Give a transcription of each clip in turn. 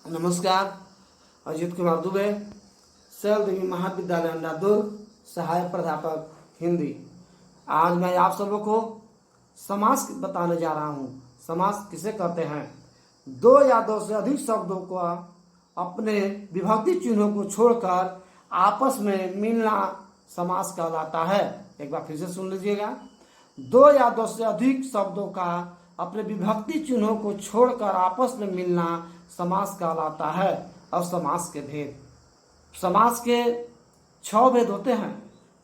नमस्कार। अजित कुमार दुबे, शैल देवी महाविद्यालय अंडा दुर्ग, सहायक प्राध्यापक हिंदी। आज मैं आप सबों को समास बताने जा रहा हूँ। समास किसे कहते हैं? दो या दो से अधिक शब्दों को अपने विभक्ति चिन्हों को छोड़कर आपस में मिलना समास कहलाता है। एक बार फिर से सुन लीजिएगा। दो या दो से अधिक शब्दों का अपने विभक्ति चिन्हों को छोड़कर आपस में मिलना समास कहलाता है। और समास के भेद, समास के 6 भेद होते हैं।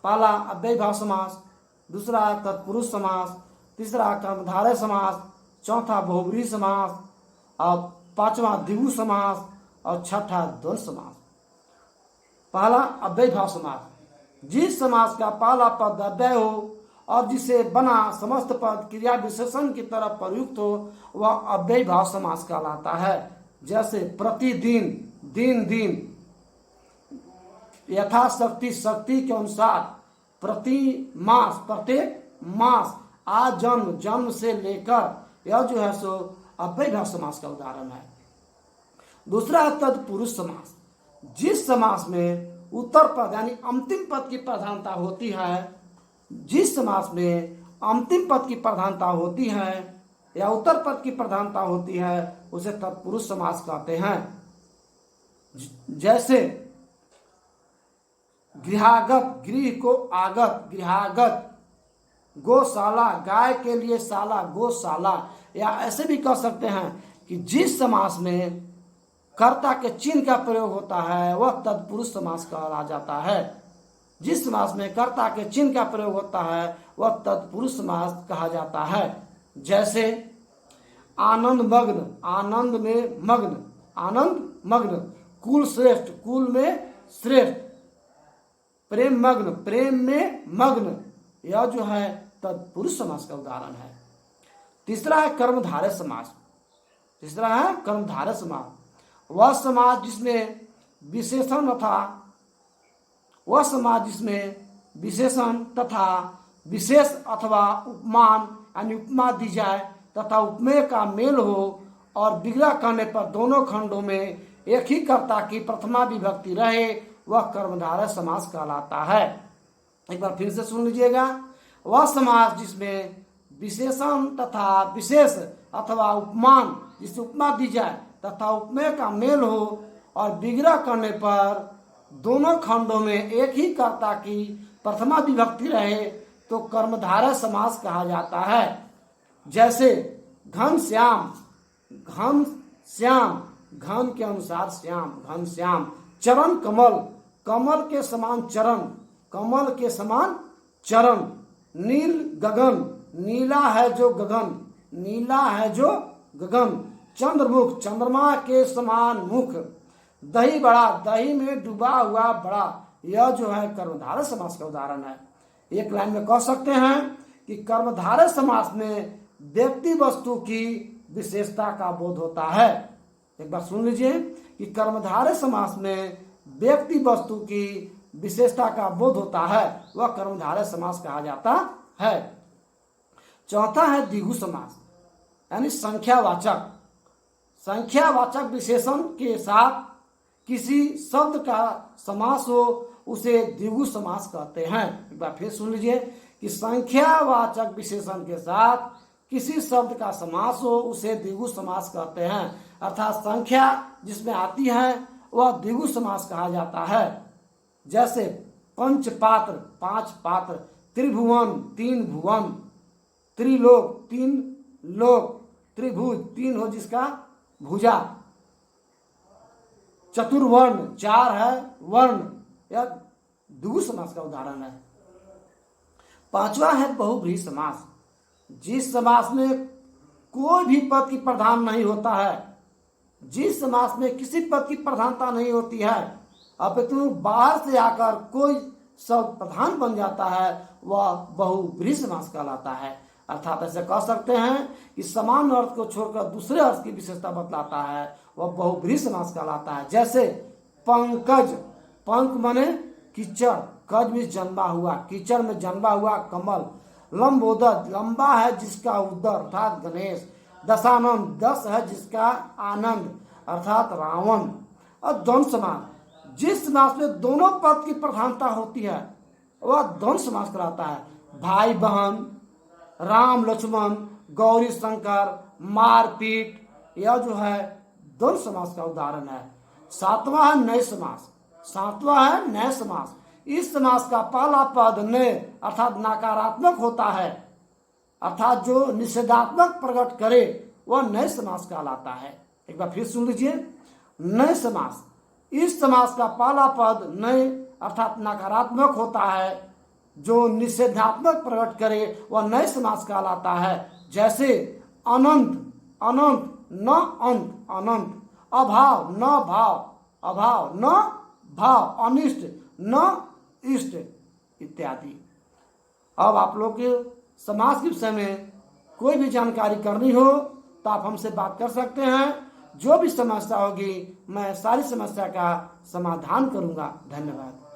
पहला अव्ययीभाव समास, दूसरा तत्पुरुष समास, तीसरा कर्मधारय समास, चौथा बहुब्रीहि समास, और पांचवा द्विगु समास, और छठा द्वंद्व समास। पहला अव्ययीभाव समास, जिस समास का पहला पद अव्यय हो और जिसे बना समस्त पद क्रिया विशेषण की तरफ प्रयुक्त हो वह अव्ययीभाव समास कहलाता है। जैसे प्रतिदिन, दिन दिन, यथाशक्ति, शक्ति के अनुसार, प्रति मास, प्रत्येक मास, आज जन्म, जन्म से लेकर, यह जो है सो अव्ययीभाव समास का उदाहरण है। दूसरा है तत्पुरुष समास, जिस समास में उत्तर पद यानी अंतिम पद की प्रधानता होती है, जिस समास में अंतिम पद की प्रधानता होती है या उत्तर पद की प्रधानता होती है उसे तत्पुरुष समास कहते हैं। जैसे गृहागत, गृह को आगत, गृहागत, गौशाला, गाय के लिए शाला, गौशाला। या ऐसे भी कह सकते हैं कि जिस समास में कर्ता के चिन्ह का प्रयोग होता है वह तत्पुरुष समास कहा जाता है। जिस समास में कर्ता के चिन्ह का प्रयोग होता है वह तत्पुरुष समास कहा जाता है। जैसे आनंद मग्न, आनंद में मग्न, आनंद मग्न, कुल श्रेष्ठ, कुल में श्रेष्ठ, प्रेम मग्न, प्रेम में मग्न, यह जो है तत्पुरुष समास का उदाहरण है। तीसरा है कर्मधारय समास। तीसरा है कर्मधारय समास, वह समास जिसमें विशेषण तथा विशेष अथवा उपमान यानी उपमा दी जाए तथा उपमेय का मेल हो और विग्रह करने पर दोनों खंडों में एक ही कर्ता की प्रथमा विभक्ति रहे, वह कर्मधारय समास कहलाता है। एक बार फिर से सुन लीजिएगा। वह समास जिसमें विशेषण तथा विशेष अथवा उपमान, जिससे उपमा दी जाए तथा उपमेय का मेल हो और विग्रह करने पर दोनों खंडों में एक ही कर्ता की प्रथमा विभक्ति रहे तो कर्मधारय समास कहा जाता है। जैसे घन श्याम, घन श्याम, घन के अनुसार श्याम, घन श्याम। चरण कमल, कमल के समान चरण, कमल के समान चरण। नील गगन, नीला है जो गगन, नीला है जो गगन। चंद्रमुख, चंद्रमा के समान मुख। दही बड़ा, दही में डूबा हुआ बड़ा, यह जो है कर्मधारय समास का उदाहरण है। एक लाइन में कह सकते हैं कि कर्मधारय समास में व्यक्ति वस्तु की विशेषता का बोध होता है। एक बार सुन लीजिए कि कर्मधारय समास में व्यक्ति वस्तु की विशेषता का बोध होता है, वह कर्मधारय समास कहा जाता है। चौथा है द्विगु समास, यानी संख्यावाचक, संख्यावाचक विशेषण के साथ किसी शब्द का समास हो उसे द्विगु समास कहते हैं। एक बार फिर सुन लीजिए कि संख्यावाचक विशेषण के साथ किसी शब्द का समास हो उसे द्विगु समास कहते हैं। अर्थात संख्या जिसमें आती है वह द्विगु समास कहा जाता है। जैसे पंचपात्र, 5 पात्र, त्रिभुवन, 3 भुवन, त्रिलोक, 3 लोक, त्रिभुज, 3 हो जिसका भुजा, चतुर्वर्ण, 4 है वर्ण, यह द्विगु समास का उदाहरण है। पांचवा है बहुब्रीहि समास, जिस समास में कोई भी पद की प्रधान नहीं होता है, जिस समास में किसी पद की प्रधानता नहीं होती है अपितु बाहर से आकर कोई सब प्रधान बन जाता है, वह बहुब्रीहि समास कहलाता है। अर्थात ऐसे कह सकते हैं कि समान अर्थ को छोड़कर दूसरे अर्थ की विशेषता बतलाता है, वह बहुब्रीहि समास कहलाता है। जैसे पंकज, पंक माने कीचड़, कज में जन्मा हुआ, कीचड़ में जन्मा हुआ कमल। लंबोदर, लंबा है जिसका उदर अर्थात गणेश। दशानंद, 10 है जिसका आनंद अर्थात रावण। और द्वंद्व समास, जिस समास में दोनों पद की प्रधानता होती है वह द्वंद्व समास कहलाता है। भाई बहन, राम लक्ष्मण, गौरी शंकर, मारपीट, यह जो है द्वंद्व समास का उदाहरण है। सातवां है नए समास। सातवां है नए समास। इस समास का पहला पद नए अर्थात नकारात्मक होता है, अर्थात जो निषेधात्मक प्रकट करे वह नए समास कहलाता है। एक बार फिर सुन लीजिए, नए समास। इस समास का पहला पद नए अर्थात नकारात्मक होता है, जो निषेधात्मक प्रकट करे वह नए समास कहलाता है। जैसे अनंत, अनंत न अंत, अनंत। अभाव न भाव, अभाव न भाव। अनिष्ट न इष्ट इत्यादि। अब आप लोग के समास के विषय में कोई भी जानकारी करनी हो तो आप हमसे बात कर सकते हैं। जो भी समस्या होगी मैं सारी समस्या का समाधान करूंगा। धन्यवाद।